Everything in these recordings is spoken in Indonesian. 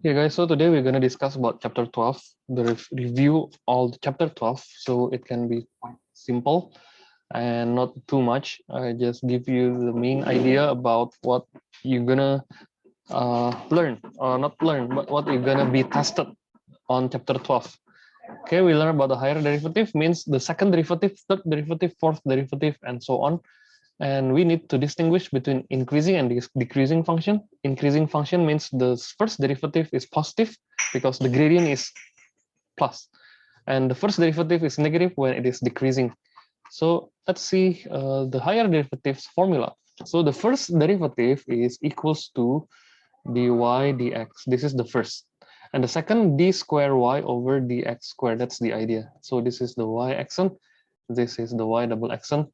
Okay, guys, so today we're going to discuss about chapter 12, the review all the chapter 12, so it can be quite simple and not too much. I just give you the main idea about what you're gonna learn, or not learn, but what you're gonna be tested on chapter 12. Okay, we learn about the higher derivative, means the second derivative, third derivative, fourth derivative, and so on. And we need to distinguish between increasing and decreasing function. Increasing function means the first derivative is positive because the gradient is plus, and the first derivative is negative when it is decreasing. So let's see the higher derivatives formula. So the first derivative is equals to dy dx. This is the first. And the second, d square y over dx square. That's the idea. So this is the y axon. This is the y double axon,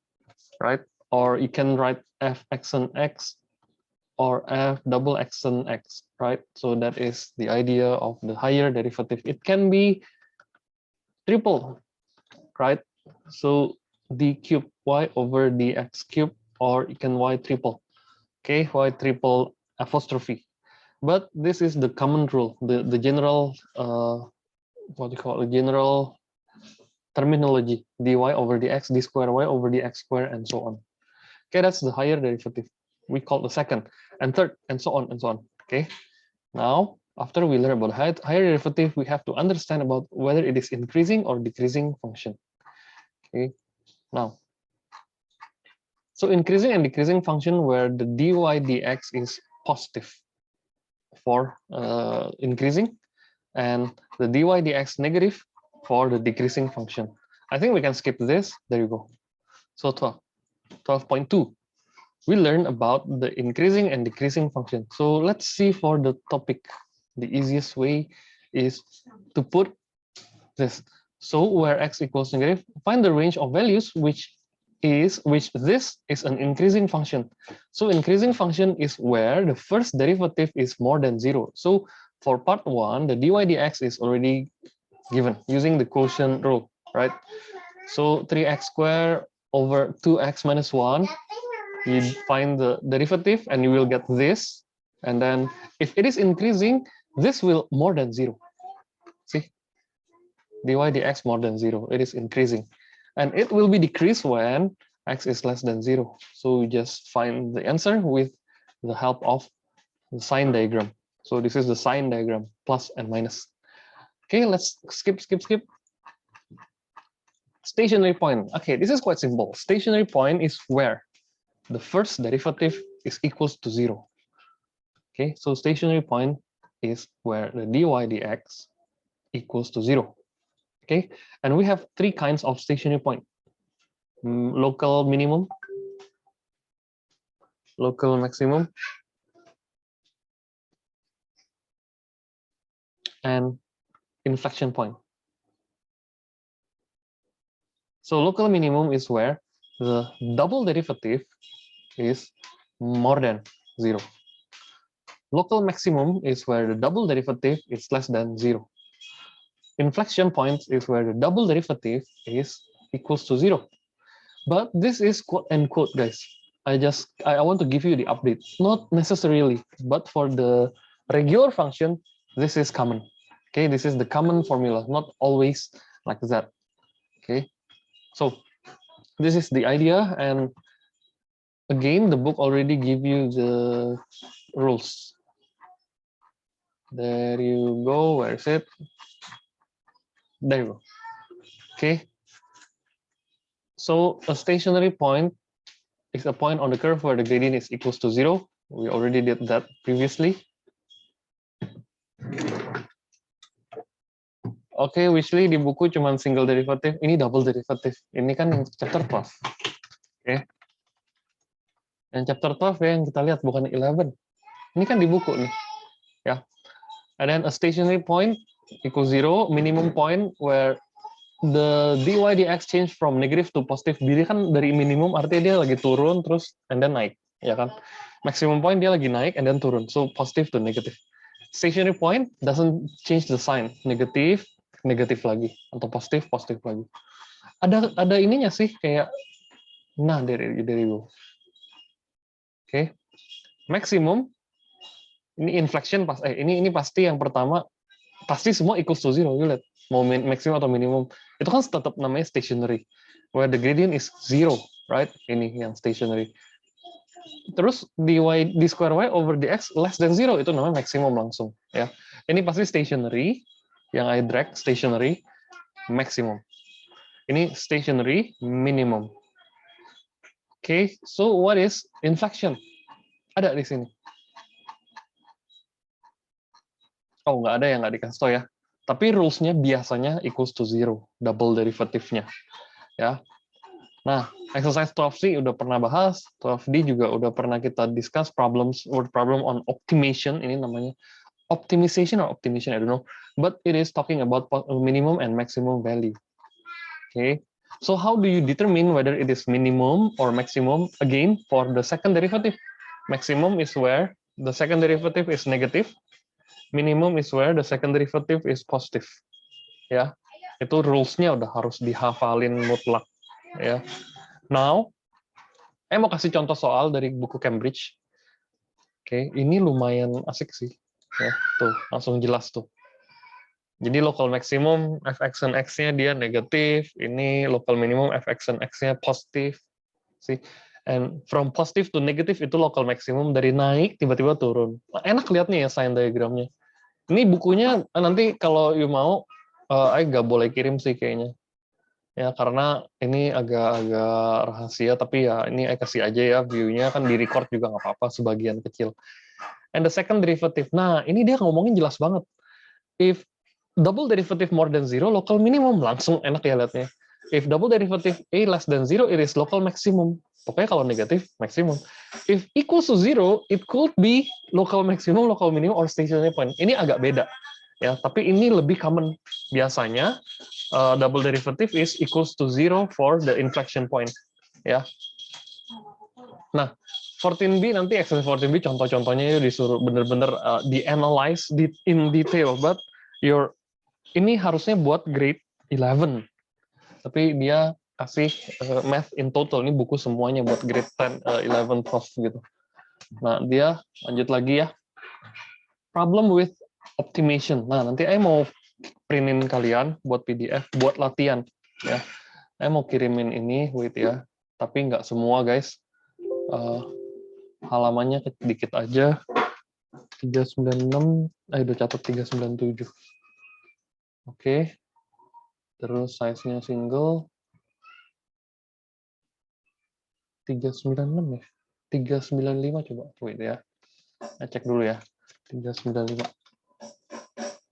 right? Or you can write f axon x or f double axon x, right? So that is the idea of the higher derivative. It can be triple, right? So d cube y over dx cube, or you can y triple, okay, y triple apostrophe. But this is the common rule, the general, what do you call it, general terminology, dy over dx, d square y over dx square, and so on. Okay, that's the higher derivative. We call the second and third, and so on and so on. Okay, now after we learn about higher derivative, we have to understand about whether it is increasing or decreasing function. Okay, now, so increasing and decreasing function where the dy dx is positive for increasing, and the dy dx negative for the decreasing function. I think we can skip this. There you go. So 12.2. We learn about the increasing and decreasing function. So let's see for the topic. The easiest way is to put this. So where x equals negative, find the range of values which this is an increasing function. So increasing function is where the first derivative is more than 0. So for part 1, the dy dx is already given using the quotient rule, right? So 3x squared over 2x minus 1, you find the derivative and you will get this. And then if it is increasing, this will more than 0. See, dy dx more than 0, it is increasing. And it will be decreased when x is less than 0. So we just find the answer with the help of the sign diagram. So this is the sign diagram, plus and minus. Okay, let's skip. Stationary point. Okay, this is quite simple. Stationary point is where the first derivative is equals to 0. Okay, so stationary point is where the dy dx equals to 0. Okay, and we have 3 kinds of stationary point. Local minimum, local maximum, and inflection point. So local minimum is where the double derivative is more than 0. Local maximum is where the double derivative is less than 0. Inflection point is where the double derivative is equals to 0. But this is quote unquote, guys. I want to give you the update. Not necessarily, but for the regular function, this is common. Okay, this is the common formula, not always like that. Okay, so this is the idea, and again, the book already give you the rules. There you go. Where is it? There you go. Okay. So a stationary point is a point on the curve where the gradient is equals to 0. We already did that previously. Oke, Wishley di buku cuma single derivative, ini double derivative. Ini kan yang chapter 12. Oke. Yang chapter 12 ya yang kita lihat, bukan 11. Ini kan di buku nih. Ya. And then a stationary point equals 0, minimum point where the dy dx change from negative to positive. Diri kan dari minimum artinya dia lagi turun terus and then naik, ya kan? Maximum point dia lagi naik and then turun. So positive to negative. Stationary point doesn't change the sign, negatif lagi, atau positif lagi. Ada ininya sih kayak, nah dari itu. Oke, maximum Ini inflection pas ini pasti yang pertama pasti semua equals to zero. You lihat mau maximum atau minimum itu kan tetap namanya stationary, where the gradient is zero, right? Ini yang stationary. Terus di square y over dx less than zero itu namanya maksimum langsung ya. Ini pasti stationary, yang I drag stationary maximum. Ini stationary minimum. Okay, so what is inflection? Ada di sini. Oh, nggak ada yang nggak dikasih tau ya. Tapi rules-nya biasanya equals to zero, double derivative-nya. Ya. Nah, exercise 12C udah pernah bahas, 12D juga udah pernah kita discuss word problem on optimization, ini namanya optimization or optimization, I don't know. But it is talking about minimum and maximum value. Okay. So how do you determine whether it is minimum or maximum? Again, for the second derivative, maximum is where the second derivative is negative. Minimum is where the second derivative is positive. Ya, itu rules-nya udah harus dihafalin mutlak. Ya. Now, mau kasih contoh soal dari buku Cambridge. Oke, ini lumayan asik sih. Ya, tuh, langsung jelas tuh. Jadi local maximum fx and x-nya dia negatif, ini local minimum fx and x-nya positif. See? And from positive to negative itu local maximum, dari naik tiba-tiba turun. Enak lihatnya ya sign diagramnya. Ini bukunya nanti kalau you mau, nggak boleh kirim sih kayaknya. Ya karena ini agak-agak rahasia, tapi ya ini kasih aja ya view-nya, kan di record juga nggak apa-apa sebagian kecil. And the second derivative, nah ini dia ngomongin jelas banget. If double derivative more than zero, local minimum, langsung enak ya lihatnya. If double derivative a less than zero, it is local maximum. Pokoknya kalau negatif, maximum. If equals to zero, it could be local maximum, local minimum, or stationary point. Ini agak beda. Ya, tapi ini lebih common. Biasanya, double derivative is equals to zero for the inflection point. Ya. Nah, 14b nanti exercise 14b contoh-contohnya disuruh bener-bener di-analyze in detail, but ini harusnya buat grade 11, tapi dia kasih math in total, ini buku semuanya buat grade 10, 11, 12 gitu. Nah, dia lanjut lagi ya. Problem with optimization. Nah, nanti saya mau printin kalian buat PDF, buat latihan. Ya, saya mau kirimin ini, wait ya. Tapi nggak semua, guys. Halamannya dikit aja. 396, udah catat 397. Oke. Terus size-nya single. 396 ya? 395 coba. Wait ya. Saya cek dulu ya. 395.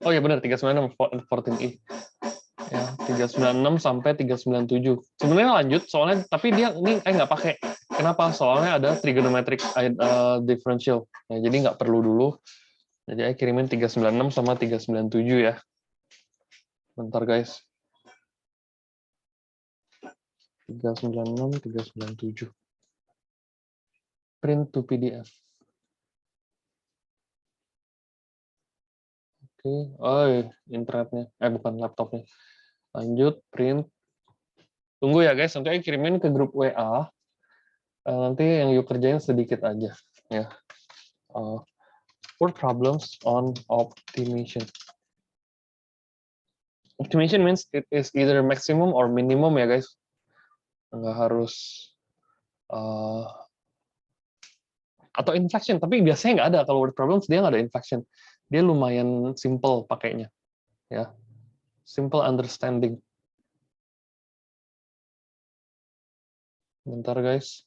Oh ya benar, 396 14i. Ya, 396 sampai 397. Sebenarnya lanjut soalnya, tapi dia ini nggak pakai. Kenapa? Soalnya ada trigonometric differential. Ya, jadi nggak perlu dulu. Jadi saya kirimin 396 sama 397 ya. Bentar guys. 396, 397. Print to PDF. Oke, oh internetnya, bukan laptopnya. Lanjut, print. Tunggu ya guys, nanti saya kirimin ke grup WA. Nanti yang yuk kerjain sedikit aja. Ya. Word problems on optimization. Optimization means it is either maximum or minimum ya guys. Nggak harus atau inflection, tapi biasanya nggak ada. Kalau word problems dia nggak ada inflection. Dia lumayan simple pakainya. Ya. Simple understanding. Bentar guys.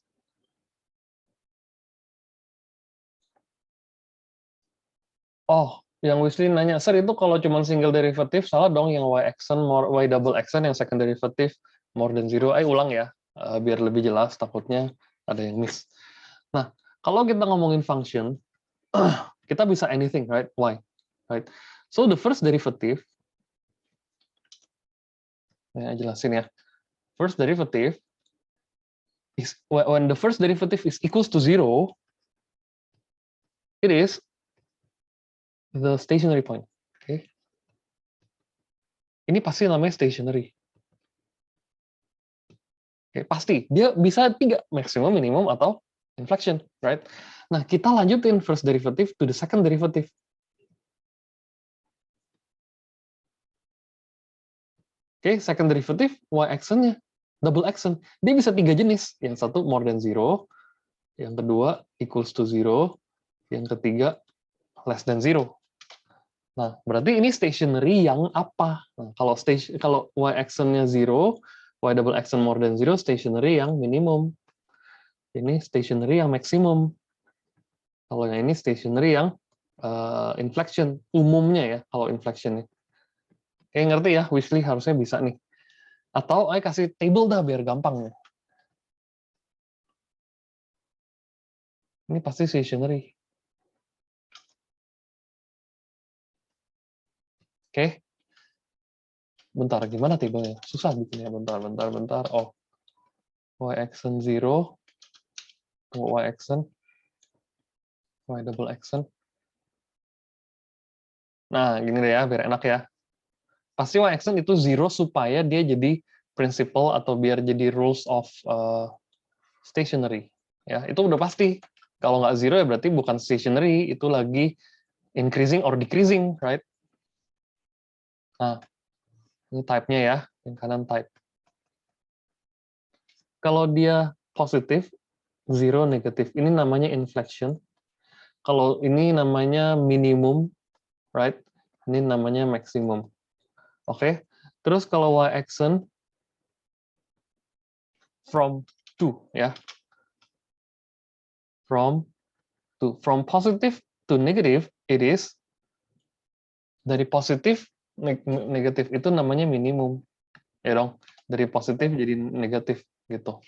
Oh, yang Wisli nanya, Sir itu kalau cuma single derivative, salah dong yang y action, y double action, yang second derivative more than zero. Ulang ya, biar lebih jelas, takutnya ada yang miss. Nah, kalau kita ngomongin function, kita bisa anything, right? Y, right? So the first derivative, saya jelasin ya. First derivative is when the first derivative is equals to zero, it is the stationary point. Okay. Ini pasti namanya stationary. Oke, pasti dia bisa tiga, maximum, minimum, atau inflection, right? Nah, kita lanjutin first derivative to the second derivative. Oke, second derivative, y action-nya, double action. Dia bisa 3 jenis. Yang satu more than 0, yang kedua equals to 0, yang ketiga less than 0. Nah, berarti ini stationary yang apa? Nah, kalau y action-nya 0, y double action more than 0, stationary yang minimum. Ini stationary yang maksimum. Kalau yang ini stationary yang inflection, umumnya ya, kalau inflection-nya. Kayak ngerti ya, Wishley harusnya bisa nih. Atau saya kasih table dah biar gampang. Ini pasti stationary. Oke. Bentar, gimana tablenya? Susah bikinnya. Bentar. Oh, y action 0, y action, y double action. Nah, gini deh ya, biar enak ya. Pasti y action itu 0 supaya dia jadi principle atau biar jadi rules of stationary. Ya, itu udah pasti. Kalau nggak 0 ya berarti bukan stationary, itu lagi increasing or decreasing, right? Nah, ini type-nya ya, yang kanan type. Kalau dia positif, 0 negatif, ini namanya inflection. Kalau ini namanya minimum, right? Ini namanya maksimum. Oke. Terus kalau y action from to ya. From positive to negative, it is dari positif negatif itu namanya minimum. Ya dong. Dari positif jadi negatif gitu.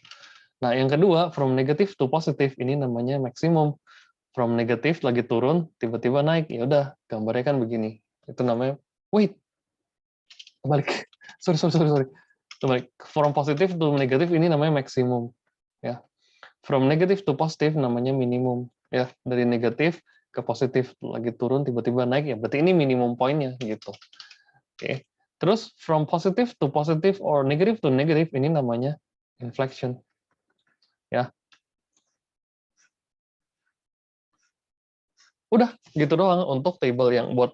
Nah, yang kedua, from negative to positive ini namanya maksimum. From negatif lagi turun, tiba-tiba naik. Ya udah, gambarnya kan begini. Itu namanya wait. Kembali. Sorry. Kembali. From positif to negatif ini namanya maksimum. Ya. From negatif to positif namanya minimum. Ya, dari negatif ke positif lagi turun tiba-tiba naik ya berarti ini minimum poinnya gitu. Oke. Terus from positive to positive or negative to negative ini namanya inflection. Ya. Udah gitu doang untuk table yang buat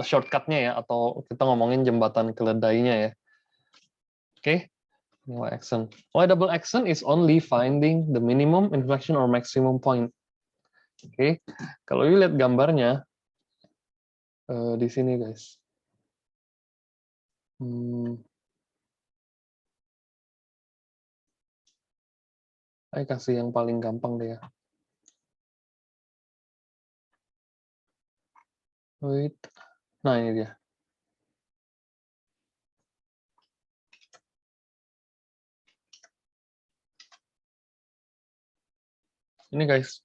shortcut-nya ya atau kita ngomongin jembatan keledainya ya. Oke. Y action. Y double action is only finding the minimum inflection or maximum point. Oke. Kalau you lihat gambarnya di sini guys. Saya kasih yang paling gampang deh ya. Wait. Nah, ini dia. Ini guys.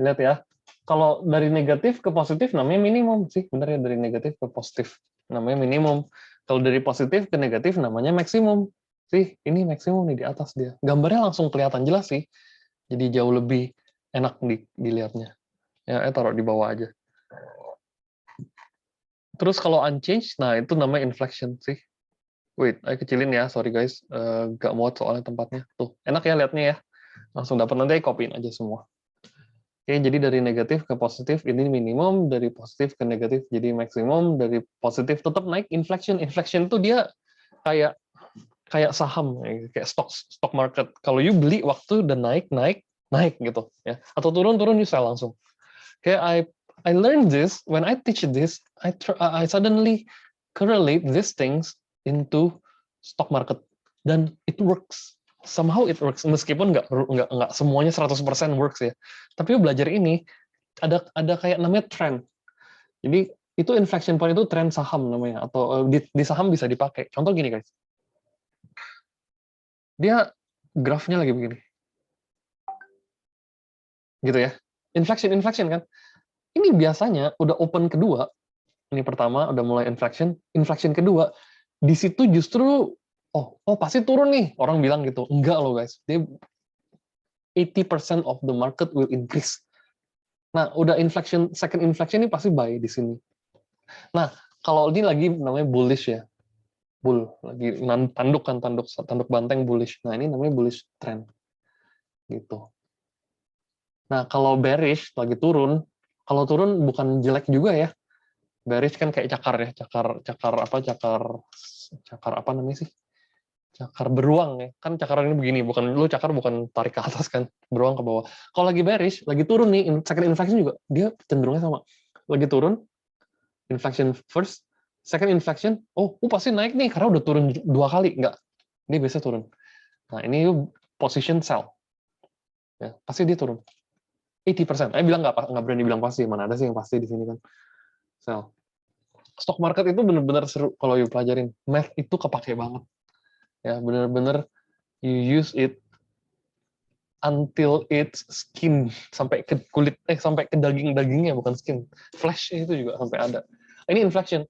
Lihat ya. Kalau dari negatif ke positif namanya minimum sih. Bener ya, dari negatif ke positif namanya minimum. Kalau dari positif ke negatif namanya maksimum. Sih, ini maksimum nih di atas dia. Gambarnya langsung kelihatan jelas sih. Jadi jauh lebih enak dilihatnya. Ya, taruh di bawah aja. Terus kalau unchanged, nah itu namanya inflection sih. Wait, ayo kecilin ya, sorry guys. Gak muat soalnya tempatnya. Tuh, enak ya lihatnya ya. Langsung dapat, nanti copyin aja semua. Oke, jadi dari negatif ke positif ini minimum, dari positif ke negatif jadi maksimum, dari positif tetap naik inflection. Inflection itu dia kayak saham, kayak stock market. Kalau you beli waktu dan naik gitu ya. Atau turun you sell langsung. Kayak I learned this when I teach this, I suddenly correlate these things into stock market dan it works. Somehow it works meskipun nggak semuanya 100% works ya. Tapi belajar ini ada kayak namanya trend. Jadi itu inflection point itu trend saham namanya atau di saham bisa dipakai. Contoh gini guys. Dia grafnya lagi begini. Gitu ya. Inflection kan. Ini biasanya udah open kedua, ini pertama udah mulai inflection kedua, di situ justru pasti turun nih, orang bilang gitu. Enggak loh guys, dia 80% of the market will increase. Nah, udah second inflection ini pasti buy di sini. Nah, kalau ini lagi namanya bullish ya. Bull, lagi tanduk banteng bullish. Nah, ini namanya bullish trend. Gitu. Nah, kalau bearish lagi turun, kalau turun bukan jelek juga ya. Bearish kan kayak cakar ya, cakar apa namanya sih? Cakar beruang ya. Kan cakar ini begini, bukan lu cakar bukan tarik ke atas kan, beruang ke bawah. Kalau lagi bearish, lagi turun nih, second inflection juga, dia cenderungnya sama. Lagi turun, inflection first, second inflection, pasti naik nih karena udah turun 2 kali. Enggak, ini biasa turun. Nah, ini position sell. Ya, pasti dia turun. 80%. Bilang nggak berani bilang pasti, mana ada sih yang pasti di sini kan. Sell. Stock market itu bener-bener seru kalau you pelajarin. Math itu kepake banget. Ya, bener-bener you use it until it's skin, sampai ke kulit, sampai ke daging-dagingnya, bukan skin. Flash itu juga sampai ada. Ini inflection.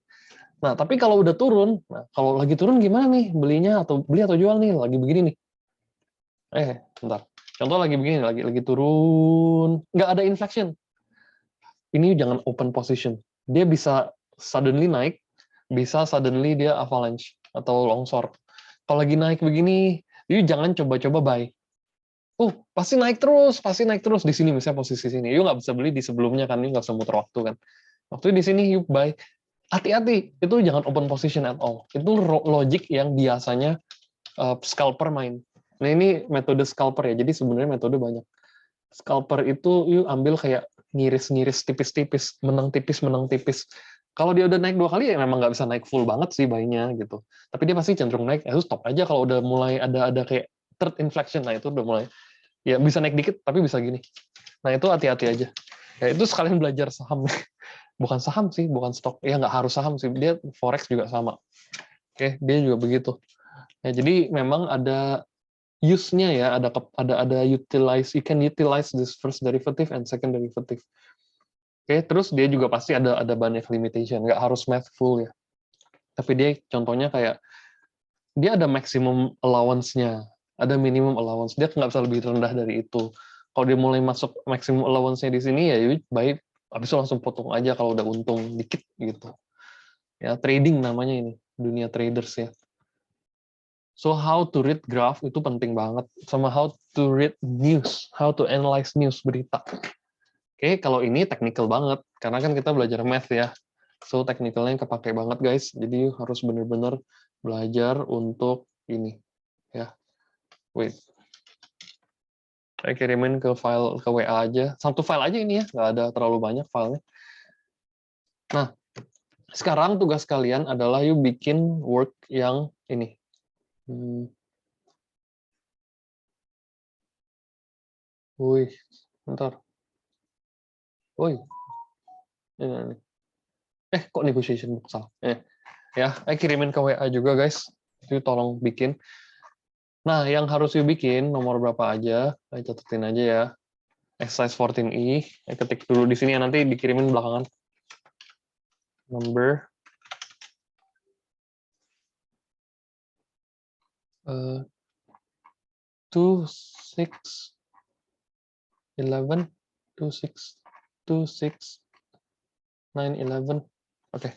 Nah, tapi kalau udah turun, nah kalau lagi turun gimana nih belinya atau beli atau jual nih, lagi begini nih. Bentar. Contoh lagi begini, lagi turun, nggak ada inflection. Ini jangan open position. Dia bisa suddenly naik, bisa suddenly dia avalanche atau longsor. Kalau lagi naik begini, you jangan coba-coba buy. Pasti naik terus di sini, misalnya posisi sini. You nggak bisa beli di sebelumnya kan, you nggak bisa muter waktu kan. Waktu di sini you buy, hati-hati, itu jangan open position at all. Itu logic yang biasanya scalper main. Nah, ini metode scalper ya, jadi sebenarnya metode banyak. Scalper itu you ambil kayak ngiris-ngiris tipis-tipis, menang tipis. Kalau dia udah naik 2 kali, ya memang nggak bisa naik full banget sih buy-nya gitu. Tapi dia pasti cenderung naik, itu stop aja kalau udah mulai ada kayak third inflection, nah itu udah mulai, ya bisa naik dikit, tapi bisa gini. Nah itu hati-hati aja. Ya itu sekalian belajar saham. Bukan saham sih, bukan stok. Ya nggak harus saham sih, dia forex juga sama. Oke, dia juga begitu. Ya, jadi memang ada use-nya ya, ada utilize, you can utilize this first derivative and second derivative. Oke, terus dia juga pasti ada banyak limitation, nggak harus math full ya. Tapi dia contohnya kayak dia ada maximum allowance-nya, ada minimum allowance. Dia nggak bisa lebih rendah dari itu. Kalau dia mulai masuk maximum allowance-nya di sini, ya baik, habis itu langsung potong aja kalau udah untung dikit gitu. Ya, trading namanya ini, dunia traders ya. So how to read graph itu penting banget, sama how to read news, how to analyze news, berita. Oke, kalau ini technical banget, karena kan kita belajar math ya. So technicalnya kepake banget guys, jadi harus bener-bener belajar untuk ini ya. Wait, saya kirimin ke file, ke WA aja, satu file aja ini ya, nggak ada terlalu banyak filenya. Nah, sekarang tugas kalian adalah you bikin work yang ini. Wih, bentar. Woi, ini. Kok negotiation book salah? Ya, kirimin ke WA juga guys. Itu tolong bikin. Nah, yang harus you bikin nomor berapa aja? Catetin aja ya. Exercise 14E. Ketik dulu di sini ya, nanti dikirimin belakangan. Number 2, 6, 11, 2, 6, 2, 6, 9, 11. Oke.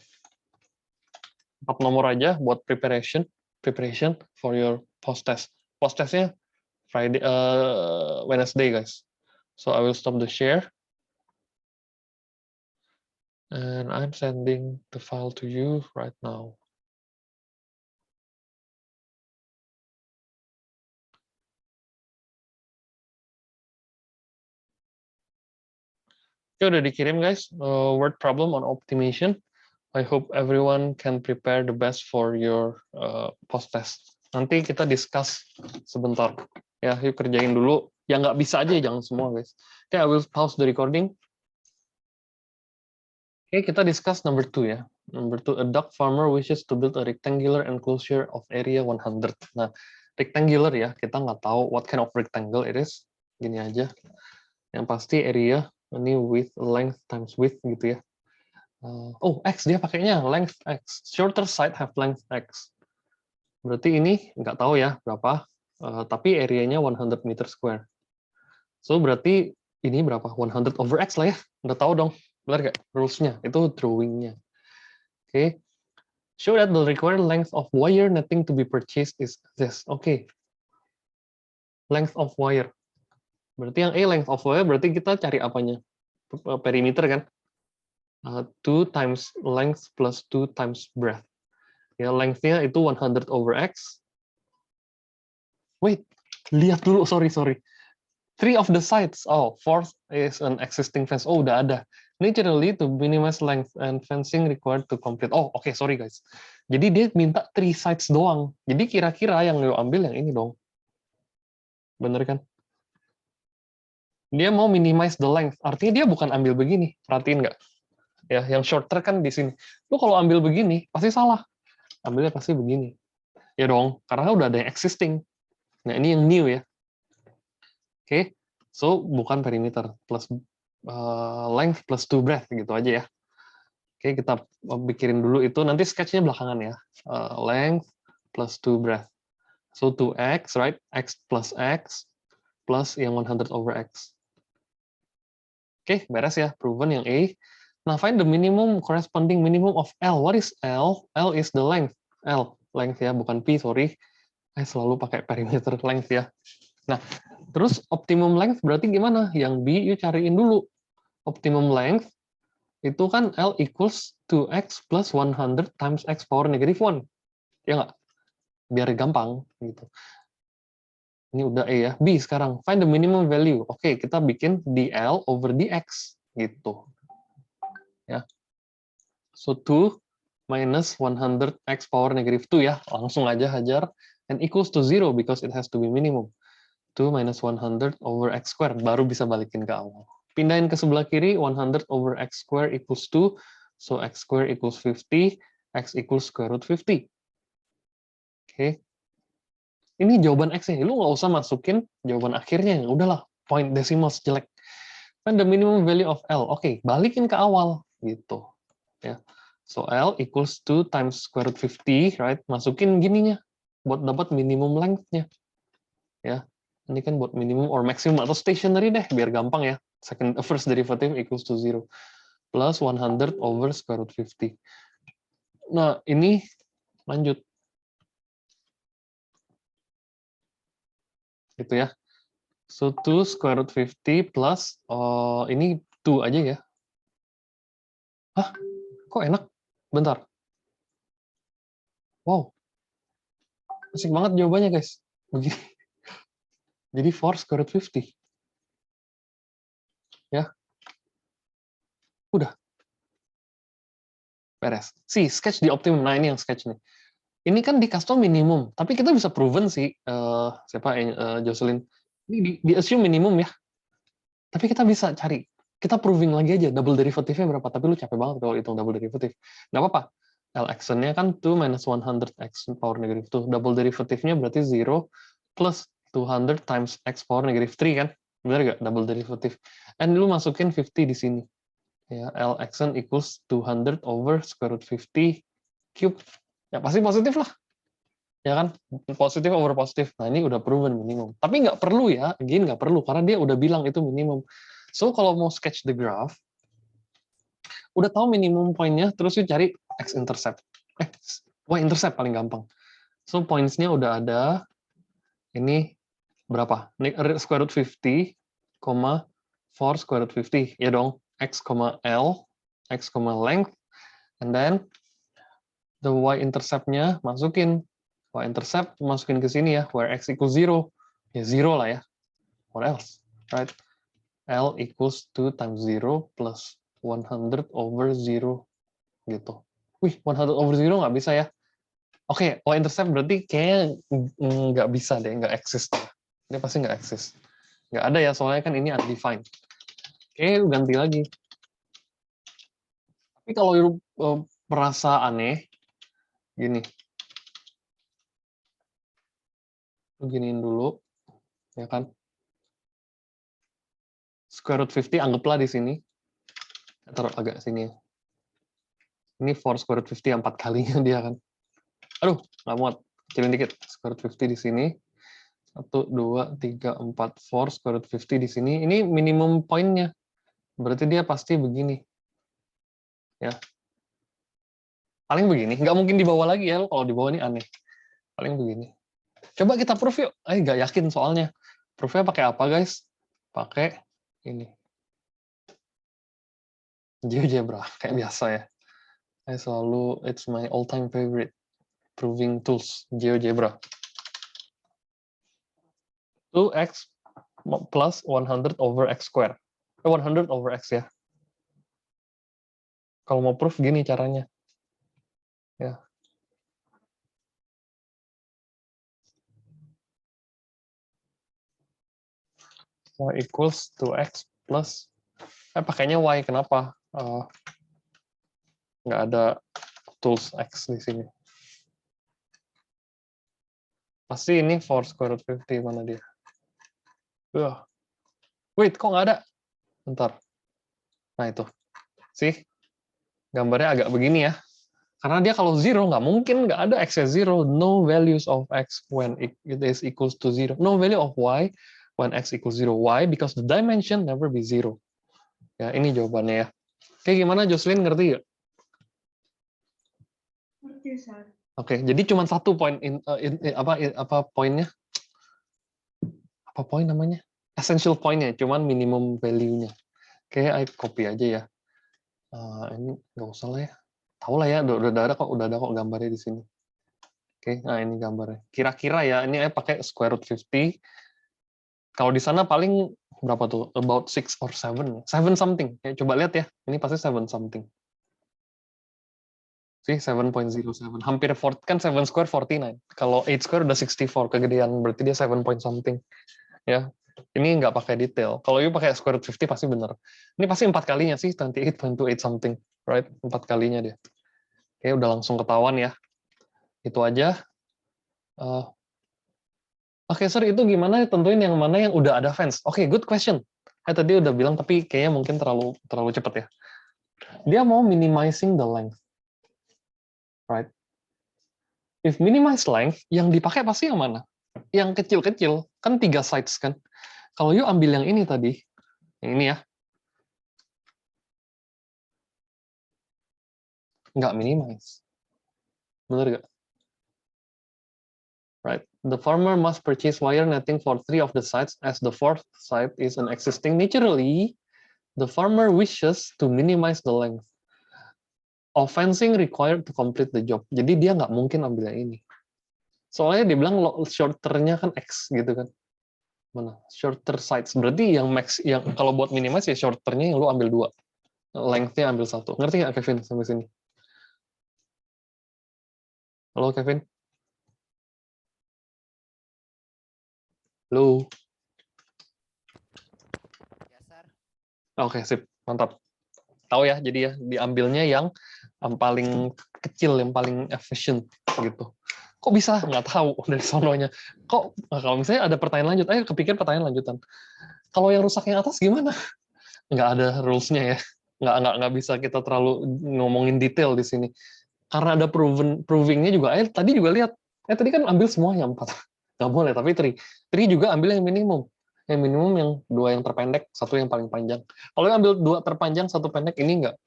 4 nomor aja buat preparation for your post test. Post testnya Friday, Wednesday guys. So I will stop the share. And I'm sending the file to you right now. Oke, udah dikirim guys. Word problem on optimization. I hope everyone can prepare the best for your post test. Nanti kita discuss sebentar. Ya, yuk kerjain dulu. Yang nggak bisa aja, jangan semua guys. Oke, I will pause the recording. Oke, kita discuss number 2 ya. Number 2, a duck farmer wishes to build a rectangular enclosure of area 100. Nah, rectangular ya, kita nggak tahu what kind of rectangle it is. Gini aja. Yang pasti area, ini width, length times width gitu ya. X dia pakainya, length X. Shorter side have length X. Berarti ini nggak tahu ya berapa, tapi area-nya 100 meter square. So, berarti ini berapa? 100 over X lah ya. Udah tahu dong. Benar nggak? Rules-nya. Itu drawing-nya. Oke. Show that the required length of wire netting to be purchased is this. Oke. Length of wire. Berarti yang A length of Y berarti kita cari apanya? Perimeter kan? 2 times length plus 2 times breadth. Ya, length-nya itu 100 over X. Wait, lihat dulu, sorry. 3 of the sides. Oh, fourth is an existing fence. Oh, udah ada. Naturally, to minimize length and fencing required to complete. Oh, oke, sorry guys. Jadi dia minta 3 sides doang. Jadi kira-kira yang lo ambil yang ini dong. Bener kan? Dia mau minimize the length. Artinya dia bukan ambil begini. Perhatiin nggak? Ya, yang shorter kan di sini. Lo kalau ambil begini, pasti salah. Ambilnya pasti begini. Ya dong, karena udah ada yang existing. Nah, ini yang new ya. Oke, so bukan perimeter plus length plus 2 breadth gitu aja ya. Oke, kita pikirin dulu itu, nanti sketchnya belakangan ya. Length plus 2 breadth. So 2x, right? X plus yang 100 over X. Oke, beres ya, proven yang A. Nah, find the minimum corresponding minimum of L. What is L? L is the length. L, length ya, bukan P, sorry. Saya selalu pakai perimeter length ya. Nah, terus optimum length berarti gimana? Yang B, yuk cariin dulu. Optimum length itu kan L equals 2x plus 100 times x power negative 1. Ya nggak? Biar gampang. Gitu. Ini udah E ya. B sekarang. Find the minimum value. Oke, kita bikin dl over dx. Gitu. Ya. So, 2 minus 100 x power negative 2 ya. Langsung aja hajar. And equals to 0 because it has to be minimum. 2 minus 100 over x square. Baru bisa balikin ke awal. Pindahin ke sebelah kiri, 100 over x square equals 2. So, x square equals 50. X equals square root 50. Oke. Ini jawaban x-nya. Lu nggak usah masukin jawaban akhirnya. Udahlah, point decimal jelek. Find the minimum value of L. Oke, balikin ke awal. Gitu. Ya. So, L equals 2 times square root 50, right? Masukin gininya. Buat dapat minimum length-nya. Ya. Ini kan buat minimum or maximum atau stationary deh, biar gampang ya. First derivative equals to 0. Plus 100 over square root 50. Nah, ini lanjut. Gitu ya. So, 2 square root 50 plus, ini 2 aja ya. Hah? Kok enak? Bentar. Wow. Asik banget jawabannya, guys. Begini. Jadi 4 square root 50. Ya. Udah. Beres. Sketch di optimum. Nah, ini yang sketch nih. Ini kan di custom minimum, tapi kita bisa proven sih, Jocelyn. Ini di assume minimum ya. Tapi kita bisa cari. Kita proving lagi aja, double derivative-nya berapa. Tapi lu capek banget kalau hitung double derivative. Nggak apa-apa. Lxn-nya kan 2 minus 100 x power negative 2. Double derivative-nya berarti 0 plus 200 times x power negative 3 kan? Benar nggak? Double derivative. And lu masukin 50 di sini. Ya, Lxn equals 200 over square root 50 cube. Ya pasti positif lah. Ya kan? Positif over positif. Nah, ini udah proven minimum. Tapi nggak perlu ya. Again, nggak perlu. Karena dia udah bilang itu minimum. So, kalau mau sketch the graph, udah tahu minimum poinnya, terus yuk cari x-intercept. Y-intercept paling gampang. So, points-nya udah ada. Ini berapa? Square root 50, 4 square root 50. Ya dong. X, L, X, length. And then, the y-intercept-nya masukin. Y-intercept masukin ke sini ya, where x equals 0. Ya 0 lah ya. What else? Right? L equals 2 times 0 plus 100 over 0. Gitu. Wih, 100 over 0 nggak bisa ya? Oke, y-intercept berarti kayaknya nggak bisa deh, nggak exist. Dia pasti nggak exist. Nggak ada ya, soalnya kan ini undefined. Oke, ganti lagi. Tapi kalau merasa aneh, gini. Beginiin dulu, ya kan? Square root 50 anggaplah di sini. Taruh agak sini ya. Ini 4 square root 50 4 kalinya dia kan. Aduh, nggak muat. Kecilin dikit. Square root 50 di sini. 1, 2, 3, 4, 4 square root 50 di sini. Ini minimum poinnya. Berarti dia pasti begini. Ya. Paling begini. Nggak mungkin dibawa lagi ya. Kalau dibawa ini aneh. Paling begini. Coba kita proof yuk. Nggak yakin soalnya. Proofnya pakai apa, guys? pakai ini. GeoGebra, kayak biasa ya. Saya selalu, it's my all-time favorite proving tools, GeoGebra. 2x plus 100 over x square. 100 over x ya. Kalau mau proof gini caranya. Ya. Y equals 2x plus, pakainya y, kenapa? Nggak ada tools x di sini. Pasti ini for square root 50, mana dia? Wait, kok nggak ada? Bentar. Nah itu. Sih, gambarnya agak begini ya. Karena dia kalau zero, nggak mungkin nggak ada x-nya zero. No values of x when it is equals to zero. No value of y when x equals zero. Why? Because the dimension never be zero. Ya, ini jawabannya ya. Oke, gimana Jocelyn, ngerti nggak? Ngerti, Sir. Oke, jadi cuma satu poin apa poinnya? Apa poin namanya? Essential poinnya, cuman minimum value-nya. Oke, I copy aja ya. Ini nggak usah lah ya. Tahu lah ya, udah ada kok gambarnya di sini. Oke, nah ini gambarnya. Kira-kira ya, ini saya pakai square root 50. Kalau di sana paling berapa tuh? About 6 or 7. 7 something. Ya, coba lihat ya. Ini pasti 7 something. Sih, 7.07. Hampir 4, kan 7 square 49. Kalau 8 square udah 64. Kegedean, berarti dia 7 point something. Ya, ini nggak pakai detail. Kalau you pakai square root 50 pasti benar. Ini pasti 4 kalinya sih, 28.28 something. Right? 4 kalinya dia. Oke, udah langsung ketahuan ya. Itu aja. Oke, sir, itu gimana tentuin yang mana yang udah ada fence? Oke, good question. Tadi udah bilang, tapi kayaknya mungkin terlalu cepat ya. Dia mau minimizing the length. Right? If minimize length, yang dipakai pasti yang mana? Yang kecil-kecil. Kan 3 sides kan. Kalau you ambil yang ini tadi, yang ini ya, nggak minimize. Bener nggak? Right. The farmer must purchase wire netting for 3 of the sides as the 4th side is an existing. Naturally, the farmer wishes to minimize the length of fencing required to complete the job. Jadi dia nggak mungkin ambil yang ini. Soalnya dia bilang shorter-nya kan X gitu kan. Mana? Shorter sides. Berarti yang max, yang kalau buat minimize ya shorter-nya yang lu ambil 2. Length-nya ambil 1. Ngerti nggak Kevin sampai sini? Halo Kevin? Halo? Ya, Sir. Oke, sip. Mantap. Tahu ya, jadi ya diambilnya yang paling kecil, yang paling efficient gitu. Kok bisa? Nggak tahu dari sononya. Kok kalau misalnya ada pertanyaan lanjut, kepikir pertanyaan lanjutan. Kalau yang rusak yang atas gimana? Nggak ada rules-nya ya. Nggak bisa kita terlalu ngomongin detail di sini. Karena ada proving-nya juga. Tadi juga lihat. Tadi kan ambil semuanya 4. Nggak boleh, tapi 3. 3 juga ambil yang minimum. Yang minimum yang 2 yang terpendek, 1 yang paling panjang. Kalau yang ambil 2 terpanjang, 1 pendek, ini nggak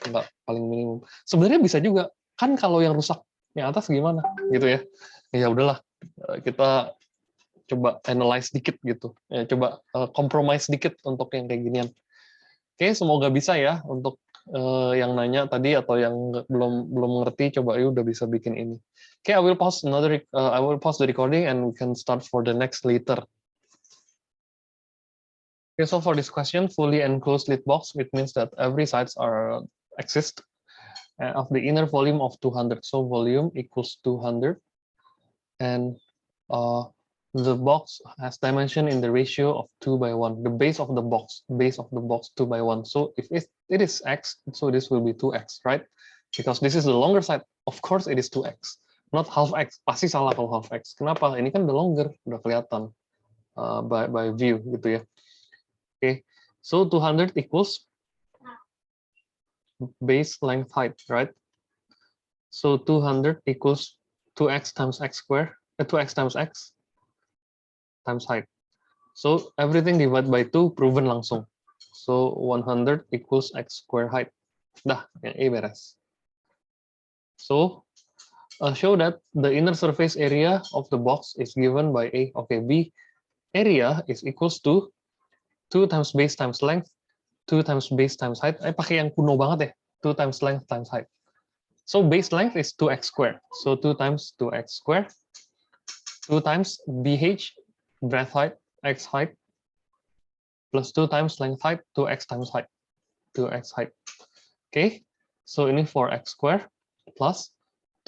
paling minimum. Sebenarnya bisa juga. Kan kalau yang rusak yang atas gimana? Gitu ya. Ya udahlah. Kita coba analyze dikit gitu. Ya, coba compromise dikit untuk yang kayak ginian. Oke, semoga bisa ya untuk yang nanya tadi atau yang belum ngerti, coba udah bisa bikin ini. Oke, I will pause the recording and we can start for the next later. Okay, so for this question, fully enclosed lid box, it means that every sides are exist of the inner volume of 200. So volume equals 200, and the box has dimension in the ratio of 2:1. The base of the box 2:1. So if it is x, so this will be 2x, right? Because this is the longer side. Of course, it is 2x, not half x. Pasti salah kalau half x. Kenapa? Ini kan the longer, udah kelihatan by view gitu ya. Okay, so 200 equals base length height, right? So 200 equals 2x times x squared, 2x times x times height. So everything divided by 2 proven langsung. So 100 equals x square height. Dah, yang A beres. So show that the inner surface area of the box is given by A. Okay, B area is equals to 2 times base times length, 2 times base times height. Pakai yang kuno banget ya. 2 times length times height. So base length is 2x squared. So 2 times 2x squared. 2 times BH, breadth height, x height, plus 2 times length height, 2x times height, 2x height. Okay, so ini 4x squared plus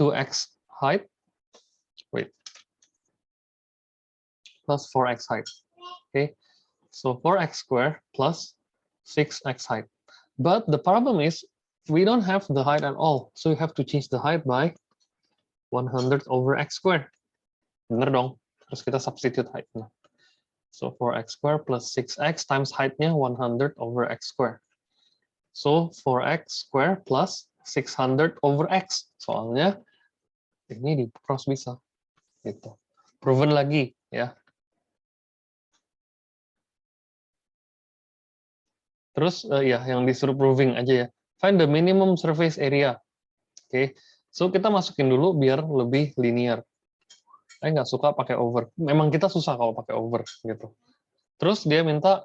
2x height, wait, plus 4x height. Okay, so 4x squared plus 6x height. But the problem is we don't have the height at all, so you have to change the height by 100 over x squared. Bener dong, terus kita substitute height-nya. So 4x squared plus 6x times height-nya 100 over x squared. So 4x squared plus 600 over x. Soalnya ini di cross bisa. Gitu. Proven lagi ya. Terus ya yang disuruh proving aja ya. Find the minimum surface area. Oke. So kita masukin dulu biar lebih linear. Saya nggak suka pakai over. Memang kita susah kalau pakai over gitu. Terus dia minta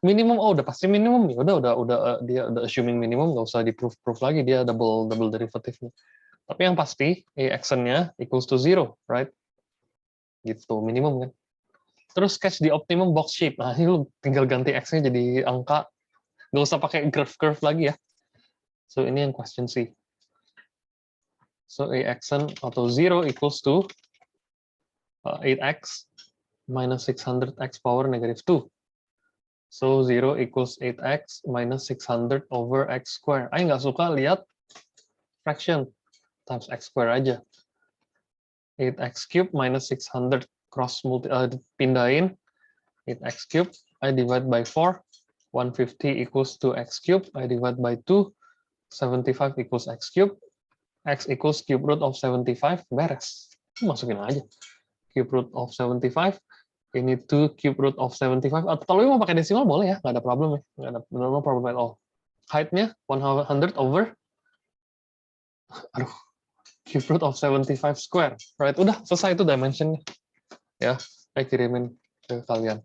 minimum, oh udah pasti minimum ya, udah dia udah assuming minimum, nggak usah di proof lagi, dia double derivative-nya. Tapi yang pasti action-nya equals to 0, right? Gitu, minimum kan. Terus sketch the optimum box shape. Nah, ini lu tinggal ganti x-nya jadi angka, nggak usah pakai curve lagi ya. So ini yang question C. So action atau 0 equals to 8x minus 600x power negative 2. So 0 equals 8x minus 600 over x square. Ayo nggak suka lihat fraction times x square aja. 8x cube minus 600 cross pindahin 8x cube. I divide by 4. 150 equals to x cube. I divide by 2. 75 equals x cube. X equals cube root of 75. Beres. Masukin aja. Cube root of 75. Ini 2 cube root of 75. Atau kalau mau pakai desimal boleh ya, nggak ada problem ya, nggak ada no problem at all. Height-nya 100 over, aduh, cube root of 75 square. Right, udah selesai itu dimension-nya. Ya, saya kirimin ke kalian.